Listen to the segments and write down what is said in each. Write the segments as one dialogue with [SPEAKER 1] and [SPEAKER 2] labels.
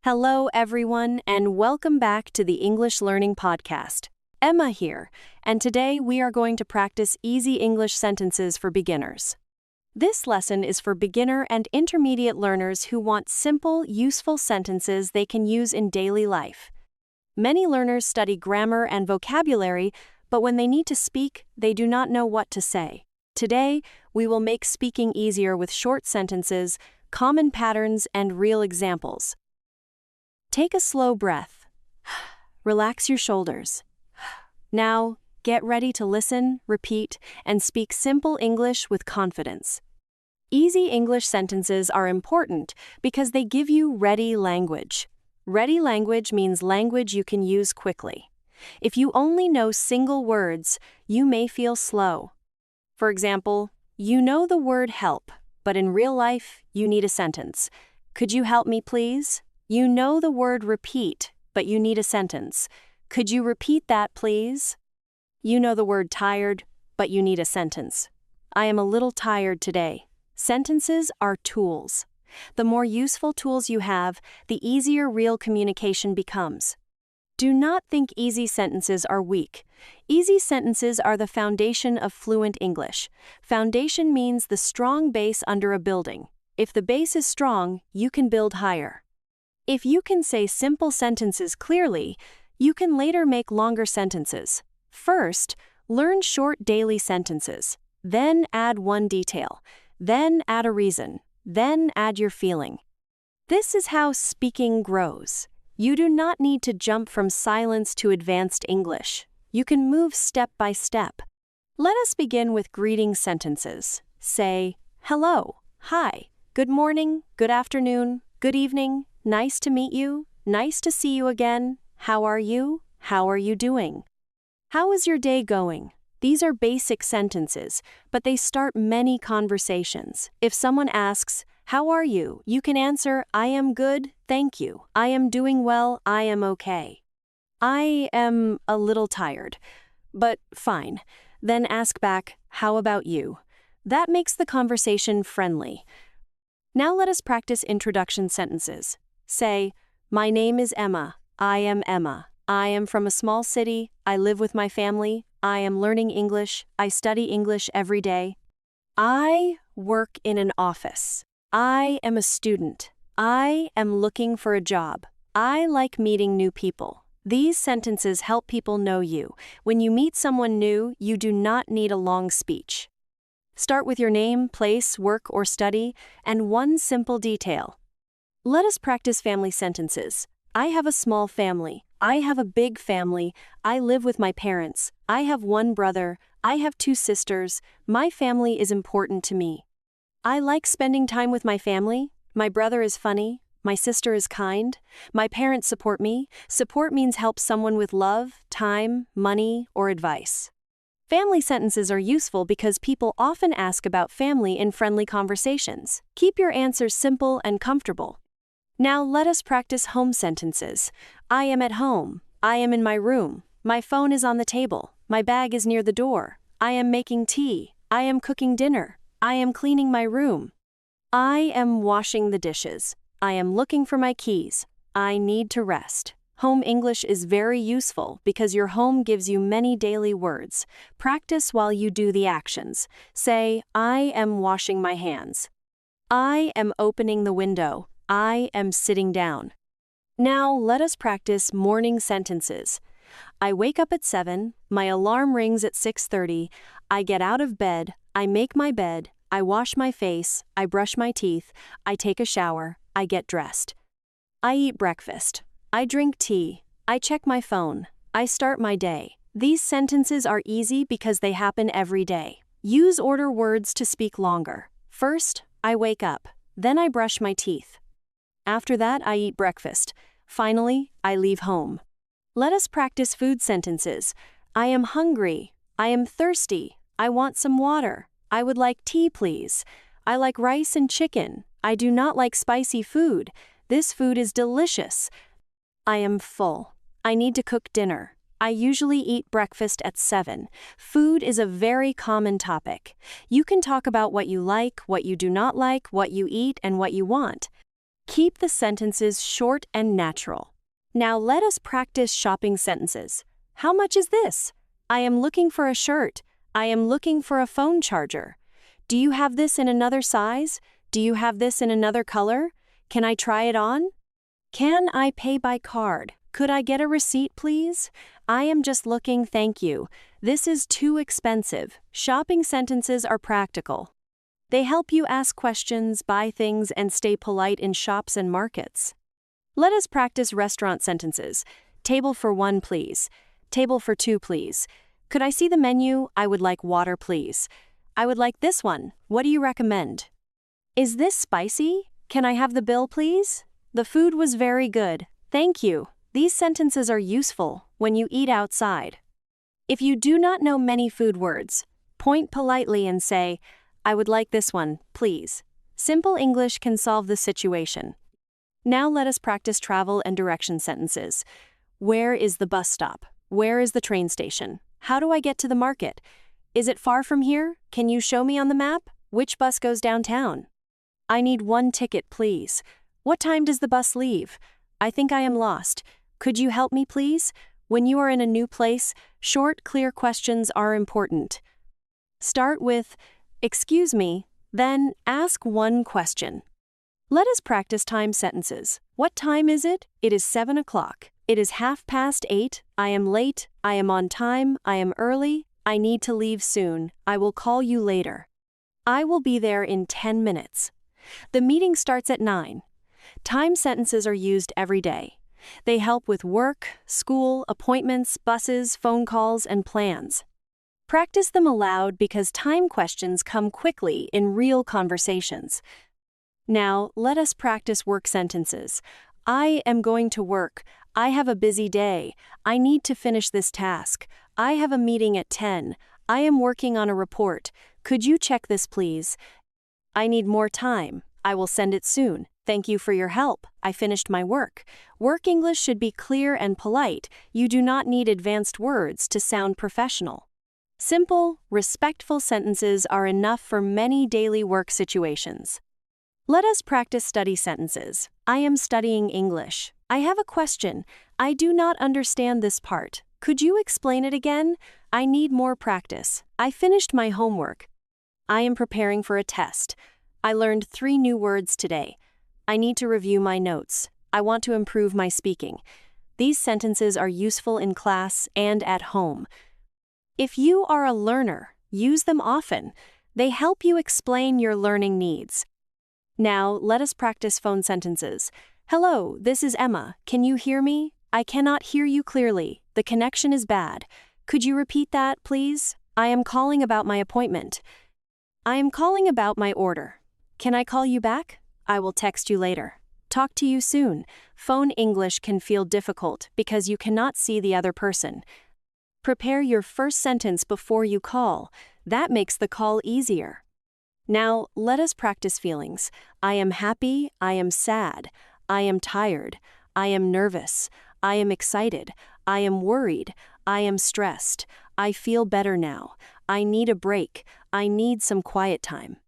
[SPEAKER 1] Hello, everyone, and welcome back to the English Learning Podcast. Emma here, and today we are going to practice easy English sentences for beginners. This lesson is for beginner and intermediate learners who want simple, useful sentences they can use in daily life. Many learners study grammar and vocabulary, but when they need to speak, they do not know what to say. Today, we will make speaking easier with short sentences, common patterns, and real examples. Take a slow breath. Relax your shoulders. Now, get ready to listen, repeat, and speak simple English with confidence. Easy English sentences are important because they give you ready language. Ready language means language you can use quickly. If you only know single words, you may feel slow. For example, you know the word help, but in real life, you need a sentence. Could you help me, please? You know the word repeat, but you need a sentence. Could you repeat that, please? You know the word tired, but you need a sentence. I am a little tired today. Sentences are tools. The more useful tools you have, the easier real communication becomes. Do not think easy sentences are weak. Easy sentences are the foundation of fluent English. Foundation means the strong base under a building. If the base is strong, you can build higher. If you can say simple sentences clearly, you can later make longer sentences. First, learn short daily sentences. Then add one detail. Then add a reason. Then add your feeling. This is how speaking grows. You do not need to jump from silence to advanced English. You can move step by step. Let us begin with greeting sentences. Say, hello, hi, good morning, good afternoon, good evening, nice to meet you, nice to see you again, how are you doing? How is your day going? These are basic sentences, but they start many conversations. If someone asks, how are you? You can answer, I am good, thank you. I am doing well, I am okay. I am a little tired, but fine. Then ask back, how about you? That makes the conversation friendly. Now let us practice introduction sentences. Say, my name is Emma. I am Emma. I am from a small city. I live with my family. I am learning English. I study English every day. I work in an office. I am a student. I am looking for a job. I like meeting new people. These sentences help people know you. When you meet someone new, you do not need a long speech. Start with your name, place, work, or study, and one simple detail. Let us practice family sentences. I have a small family. I have a big family. I live with my parents. I have one brother. I have two sisters. My family is important to me. I like spending time with my family. My brother is funny. My sister is kind. My parents support me. Support means help someone with love, time, money, or advice. Family sentences are useful because people often ask about family in friendly conversations. Keep your answers simple and comfortable. Now let us practice home sentences. I am at home. I am in my room. My phone is on the table. My bag is near the door. I am making tea. I am cooking dinner. I am cleaning my room. I am washing the dishes. I am looking for my keys. I need to rest. Home English is very useful because your home gives you many daily words. Practice while you do the actions. Say, I am washing my hands. I am opening the window. I am sitting down. Now let us practice morning sentences. I wake up at 7, my alarm rings at 6:30, I get out of bed, I make my bed, I wash my face, I brush my teeth, I take a shower, I get dressed. I eat breakfast, I drink tea, I check my phone, I start my day. These sentences are easy because they happen every day. Use order words to speak longer. First, I wake up, then I brush my teeth. After that, I eat breakfast. Finally, I leave home. Let us practice food sentences. I am hungry. I am thirsty. I want some water. I would like tea, please. I like rice and chicken. I do not like spicy food. This food is delicious. I am full. I need to cook dinner. I usually eat breakfast at 7. Food is a very common topic. You can talk about what you like, what you do not like, what you eat, and what you want. Keep the sentences short and natural. Now let us practice shopping sentences. How much is this? I am looking for a shirt. I am looking for a phone charger. Do you have this in another size? Do you have this in another color? Can I try it on? Can I pay by card? Could I get a receipt, please? I am just looking, thank you. This is too expensive. Shopping sentences are practical. They help you ask questions, buy things, and stay polite in shops and markets. Let us practice restaurant sentences. Table for one, please. Table for two, please. Could I see the menu? I would like water, please. I would like this one. What do you recommend? Is this spicy? Can I have the bill, please? The food was very good. Thank you. These sentences are useful when you eat outside. If you do not know many food words, point politely and say, I would like this one, please. Simple English can solve the situation. Now let us practice travel and direction sentences. Where is the bus stop? Where is the train station? How do I get to the market? Is it far from here? Can you show me on the map? Which bus goes downtown? I need one ticket, please. What time does the bus leave? I think I am lost. Could you help me, please? When you are in a new place, short, clear questions are important. Start with, excuse me, then ask one question. Let us practice time sentences. What time is it? It is 7 o'clock. It is 8:30. I am late. I am on time. I am early. I need to leave soon. I will call you later. I will be there in 10 minutes. The meeting starts at 9. Time sentences are used every day. They help with work, school, appointments, buses, phone calls, and plans. Practice them aloud because time questions come quickly in real conversations. Now, let us practice work sentences. I am going to work. I have a busy day. I need to finish this task. I have a meeting at 10. I am working on a report. Could you check this, please? I need more time. I will send it soon. Thank you for your help. I finished my work. Work English should be clear and polite. You do not need advanced words to sound professional. Simple, respectful sentences are enough for many daily work situations. Let us practice study sentences. I am studying English. I have a question. I do not understand this part. Could you explain it again? I need more practice. I finished my homework. I am preparing for a test. I learned 3 new words today. I need to review my notes. I want to improve my speaking. These sentences are useful in class and at home. If you are a learner, use them often. They help you explain your learning needs. Now, let us practice phone sentences. Hello, this is Emma. Can you hear me? I cannot hear you clearly. The connection is bad. Could you repeat that, please? I am calling about my appointment. I am calling about my order. Can I call you back? I will text you later. Talk to you soon. Phone English can feel difficult because you cannot see the other person. Prepare your first sentence before you call. That makes the call easier. Now, let us practice feelings. I am happy. I am sad. I am tired. I am nervous. I am excited. I am worried. I am stressed. I feel better now. I need a break. I need some quiet time.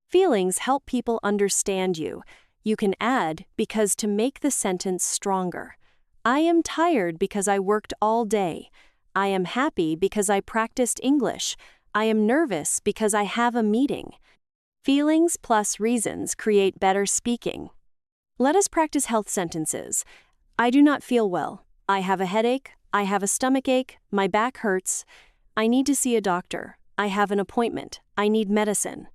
[SPEAKER 1] Feelings help people understand you. You can add because to make the sentence stronger. I am tired because I worked all day. I am happy because I practiced English. I am nervous because I have a meeting. Feelings plus reasons create better speaking. Let us practice health sentences. I do not feel well. I have a headache. I have a stomachache. My back hurts. I need to see a doctor. I have an appointment. I need medicine.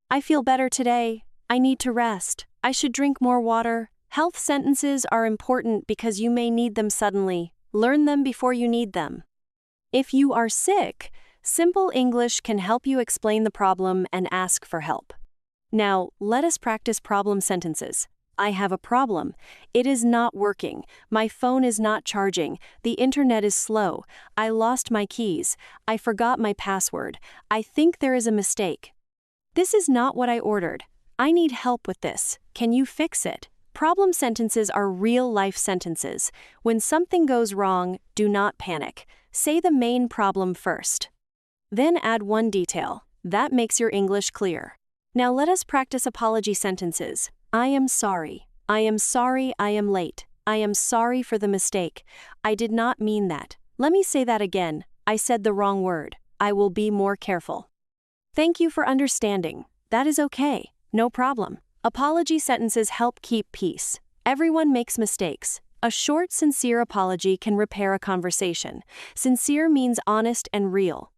[SPEAKER 1] I feel better today. I need to rest. I should drink more water. Health sentences are important because you may need them suddenly. Learn them before you need them. If you are sick, simple English can help you explain the problem and ask for help. Now, let us practice problem sentences. I have a problem. It is not working. My phone is not charging. The internet is slow. I lost my keys. I forgot my password. I think there is a mistake. This is not what I ordered. I need help with this. Can you fix it? Problem sentences are real-life sentences. When something goes wrong, do not panic. Say the main problem first. Then add one detail. That makes your English clear. Now let us practice apology sentences. I am sorry. I am sorry I am late. I am sorry for the mistake. I did not mean that. Let me say that again. I said the wrong word. I will be more careful. Thank you for understanding. That is okay. No problem. Apology sentences help keep peace. Everyone makes mistakes. A short, sincere apology can repair a conversation. Sincere means honest and real.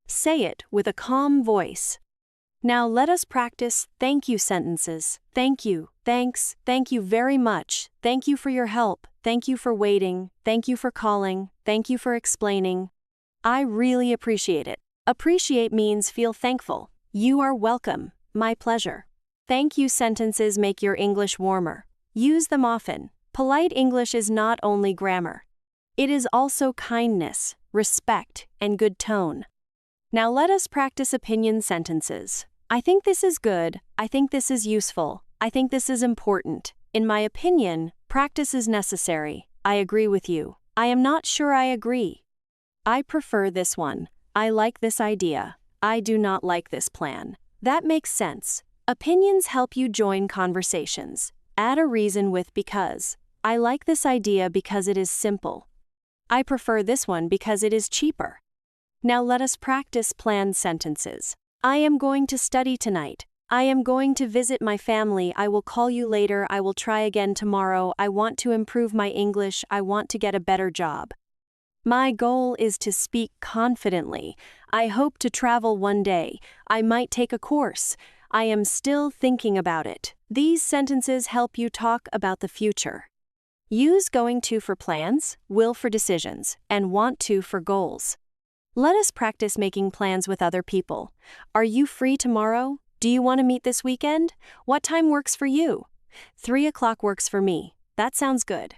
[SPEAKER 1] Say it with a calm voice. Now let us practice thank you sentences. Thank you, thanks, thank you very much, thank you for your help, thank you for waiting, thank you for calling, thank you for explaining. I really appreciate it. Appreciate means feel thankful. You are welcome. My pleasure. Thank you sentences make your English warmer. Use them often. Polite English is not only grammar. It is also kindness, respect, and good tone. Now let us practice opinion sentences. I think this is good. I think this is useful. I think this is important. In my opinion, practice is necessary. I agree with you. I am not sure I agree. I prefer this one. I like this idea. I do not like this plan. That makes sense. Opinions help you join conversations. Add a reason with because. I like this idea because it is simple. I prefer this one because it is cheaper. Now let us practice planned sentences. I am going to study tonight. I am going to visit my family. I will call you later. I will try again tomorrow. I want to improve my English. I want to get a better job. My goal is to speak confidently. I hope to travel one day. I might take a course. I am still thinking about it. These sentences help you talk about the future. Use going to for plans, will for decisions, and want to for goals. Let us practice making plans with other people. Are you free tomorrow? Do you want to meet this weekend? What time works for you? 3 o'clock works for me. That sounds good.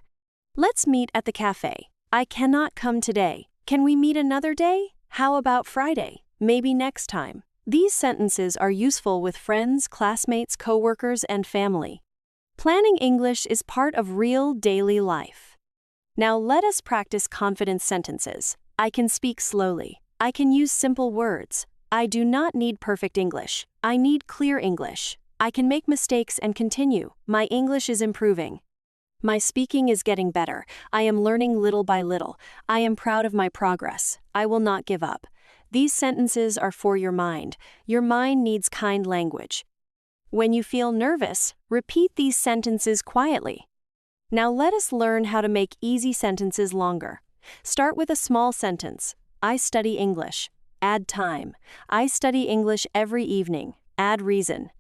[SPEAKER 1] Let's meet at the cafe. I cannot come today. Can we meet another day? How about Friday? Maybe next time. These sentences are useful with friends, classmates, coworkers, and family. Planning English is part of real daily life. Now let us practice confidence sentences. I can speak slowly. I can use simple words. I do not need perfect English. I need clear English. I can make mistakes and continue. My English is improving. My speaking is getting better. I am learning little by little. I am proud of my progress. I will not give up. These sentences are for your mind. Your mind needs kind language. When you feel nervous, repeat these sentences quietly. Now let us learn how to make easy sentences longer. Start with a small sentence. I study English. Add time. I study English every evening. Add reason.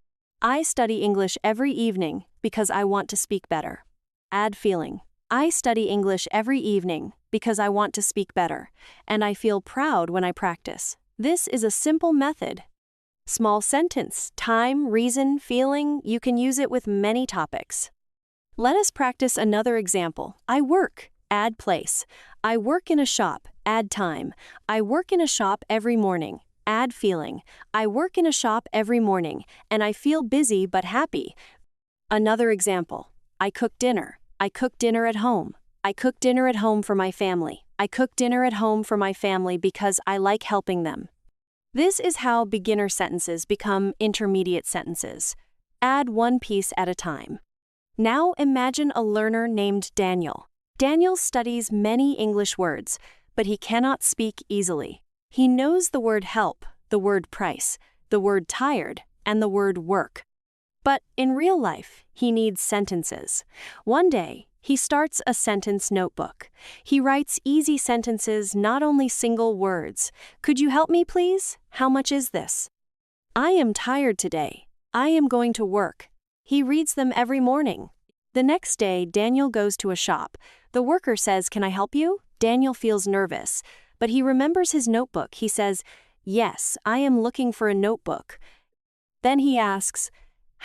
[SPEAKER 1] I study English every evening because I want to speak better. Add feeling. I study English every evening because I want to speak better, and I feel proud when I practice. This is a simple method. Small sentence, time, reason, feeling, you can use it with many topics. Let us practice another example. I work. Add place. I work in a shop. Add time. I work in a shop every morning. Add feeling. I work in a shop every morning, and I feel busy but happy. Another example. I cook dinner. I cook dinner at home. I cook dinner at home for my family. I cook dinner at home for my family because I like helping them. This is how beginner sentences become intermediate sentences. Add one piece at a time. Now imagine a learner named Daniel. Daniel studies many English words, but he cannot speak easily. He knows the word help, the word price, the word tired, and the word work. But in real life, he needs sentences. One day, he starts a sentence notebook. He writes easy sentences, not only single words. Could you help me, please? How much is this? I am tired today. I am going to work. He reads them every morning. The next day, Daniel goes to a shop. The worker says, "Can I help you?" Daniel feels nervous, but he remembers his notebook. He says, "Yes, I am looking for a notebook." Then he asks,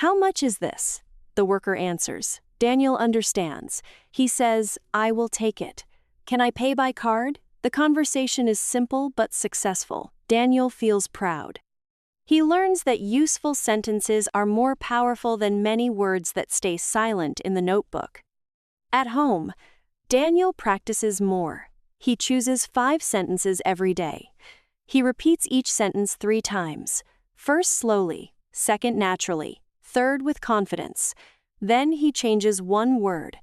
[SPEAKER 1] "How much is this?" The worker answers. Daniel understands. He says, "I will take it. Can I pay by card?" The conversation is simple but successful. Daniel feels proud. He learns that useful sentences are more powerful than many words that stay silent in the notebook. At home, Daniel practices more. He chooses 5 sentences every day. He repeats each sentence 3 times. First slowly, second naturally, third with confidence. Then he changes one word.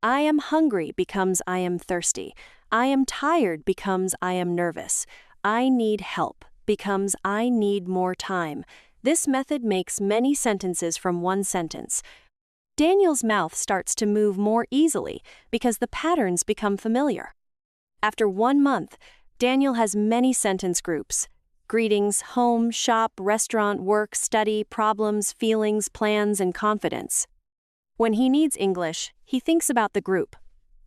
[SPEAKER 1] I am hungry becomes I am thirsty. I am tired becomes I am nervous. I need help becomes I need more time. This method makes many sentences from one sentence. Daniel's mouth starts to move more easily because the patterns become familiar. After 1 month, Daniel has many sentence groups: greetings, home, shop, restaurant, work, study, problems, feelings, plans, and confidence. When he needs English, he thinks about the group.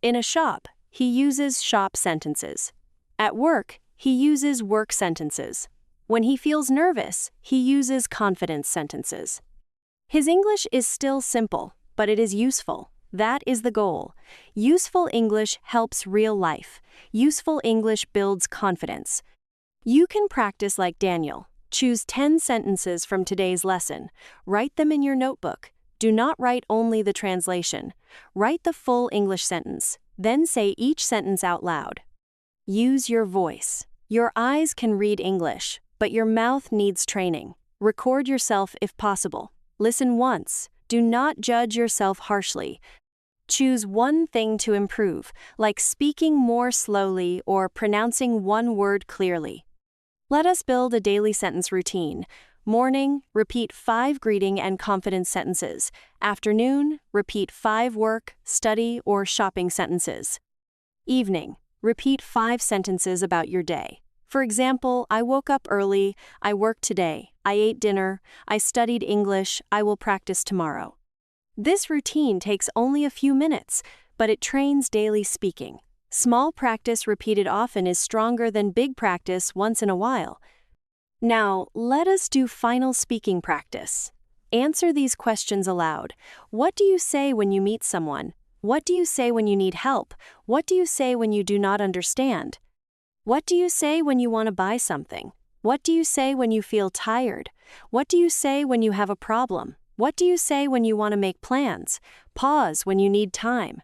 [SPEAKER 1] In a shop, he uses shop sentences. At work, he uses work sentences. When he feels nervous, he uses confidence sentences. His English is still simple, but it is useful. That is the goal. Useful English helps real life. Useful English builds confidence. You can practice like Daniel. Choose 10 sentences from today's lesson. Write them in your notebook. Do not write only the translation. Write the full English sentence. Then say each sentence out loud. Use your voice. Your eyes can read English, but your mouth needs training. Record yourself if possible. Listen once. Do not judge yourself harshly. Choose one thing to improve, like speaking more slowly or pronouncing one word clearly. Let us build a daily sentence routine. Morning, repeat 5 greeting and confidence sentences. Afternoon, repeat 5 work, study, or shopping sentences. Evening, repeat 5 sentences about your day. For example, I woke up early, I worked today, I ate dinner, I studied English, I will practice tomorrow. This routine takes only a few minutes, but it trains daily speaking. Small practice repeated often is stronger than big practice once in a while. Now, let us do final speaking practice. Answer these questions aloud. What do you say when you meet someone? What do you say when you need help? What do you say when you do not understand? What do you say when you want to buy something? What do you say when you feel tired? What do you say when you have a problem? What do you say when you want to make plans? Pause when you need time.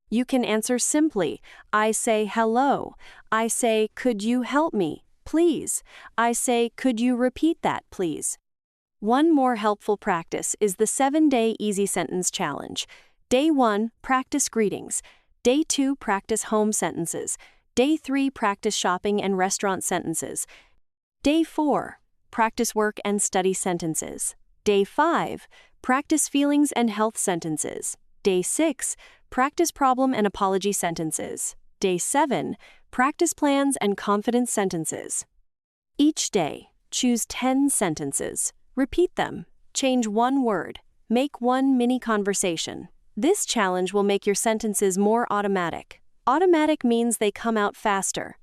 [SPEAKER 1] You can answer simply. I say hello. I say, could you help me, please? I say, could you repeat that, please? One more helpful practice is the 7-day easy sentence challenge. Day 1, practice greetings. Day 2, practice home sentences. Day 3, practice shopping and restaurant sentences. Day 4, practice work and study sentences. Day 5, practice feelings and health sentences. Day 6, practice problem and apology sentences. Day 7, practice plans and confidence sentences. Each day, choose 10 sentences. Repeat them. Change one word. Make one mini conversation. This challenge will make your sentences more automatic. Automatic means they come out faster.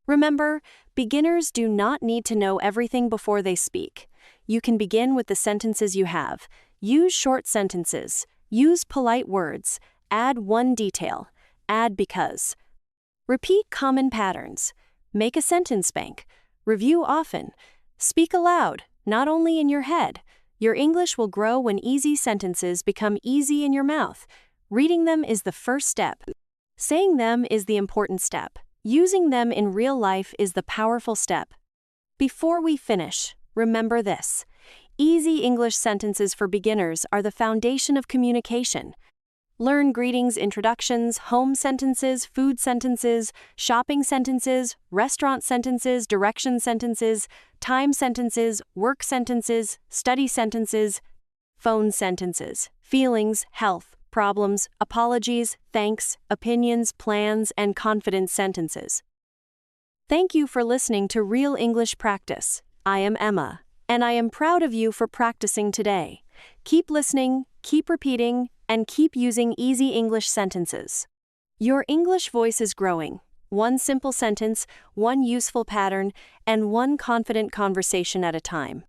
[SPEAKER 1] Remember, beginners do not need to know everything before they speak. You can begin with the sentences you have. Use short sentences. Use polite words. Add one detail. Add because. Repeat common patterns. Make a sentence bank. Review often. Speak aloud, not only in your head. Your English will grow when easy sentences become easy in your mouth. Reading them is the first step. Saying them is the important step. Using them in real life is the powerful step. Before we finish, remember this. Easy English sentences for beginners are the foundation of communication. Learn greetings, introductions, home sentences, food sentences, shopping sentences, restaurant sentences, direction sentences, time sentences, work sentences, study sentences, phone sentences, feelings, health, problems, apologies, thanks, opinions, plans, and confidence sentences. Thank you for listening to Real English Practice. I am Emma, and I am proud of you for practicing today. Keep listening, keep repeating, and keep using easy English sentences. Your English voice is growing. One simple sentence, one useful pattern, and one confident conversation at a time.